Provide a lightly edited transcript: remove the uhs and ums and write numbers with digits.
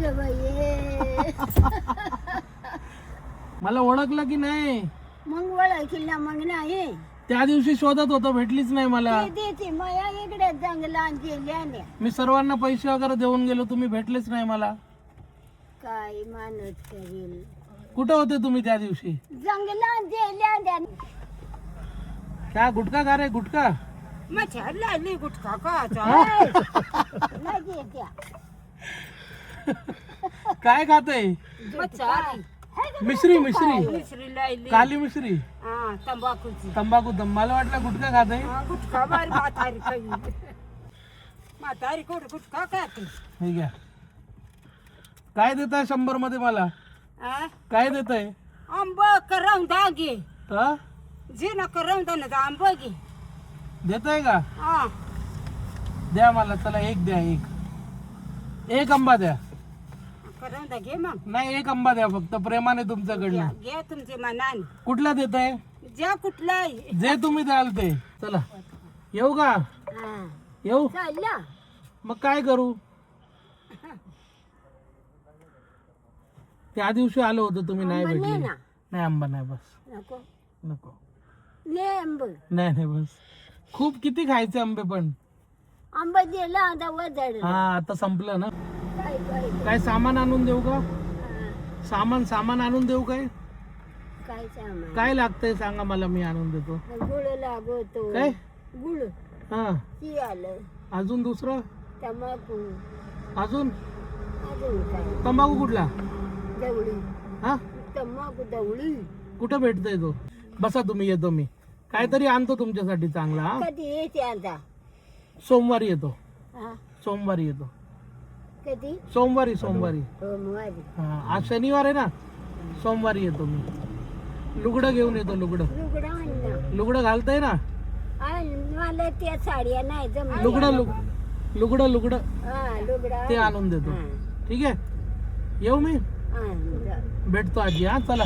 ग बाई मला ओळखलं की नाही? मग ओळखीला मग नाही त्या दिवशी शोधत होतो, भेटलीच नाही मला. देते मया इकडे जंगलात गेल्याने मी सर्वांना पैसे वगैरे देऊन गेलो, तुम्ही भेटलेच नाही मला. काय माणूस करील. कुठे होते तुम्ही त्या दिवशी? जंगलात गेल्या क्या गुटखा खा रे? गुटखा मच्छर लागली गुटखा का काय खाते? मिश्री मिश्री मिश्री लायली काली मिश्री तंबाखूची तंबाखू मला वाटलं गुटखा खाते. गुटखा बारी म्हातारी खाई म्हातारी कोण गुटखा खाते. ठीक आहे. काय देत आहे 100 मध्ये मला? काय देत आहे? आंब करवून घे जे ना करवून ना आंब घे देत आहे का? द्या मला. चला एक द्या. एक आंबा द्या. करवून घे मग. नाही, एक आंबा द्या फक्त, प्रेमाने तुमच्याकडनं. घे तुमचे मनाने. कुठला देत आहे? ज्या कुठला जे तुम्ही द्याल ते. चला येऊ का? येऊ. चालला मग काय करू? त्या दिवशी आलो होतो, तुम्ही नाही आंबा भेटले. नाही ना. नाही आंबा नाही, बस नको नको. ले आंब नाही बस. खूप किती खायचे आंबे पण. आंब दिला आता वजड हा आता संपलं ना. काय काय काय सामान आणून देऊ का? सामान आणून देऊ काय? काय सामान काय लागतंय सांगा मला, मी आणून देतो. गुळ लागतो. काय? गुळ हा ती आलं. अजून दुसरं? तंबाखू अजून अजून काय तंबाखू कुठला? दवडी हा तंबाखू दवडी कुठं भेटतोय तो? बसा तुम्ही, येतो मी. काहीतरी आणतो तुमच्यासाठी चांगला. हा कधी येते आता. सोमवारी येतो. हा सोमवारी येतो. कधी सोमवारी सोमवारी हा आज शनिवार आहे ना. सोमवारी येतो मी. लुगडं घेऊन येतो. लुगडं आणलं. लुगडं घालताय ना? मला त्या साड्या नाही जमल्या. लुगडं हा लुगडा ते आणून देतो. ठीक आहे, येऊ मी. भेटतो आजी. हा चला.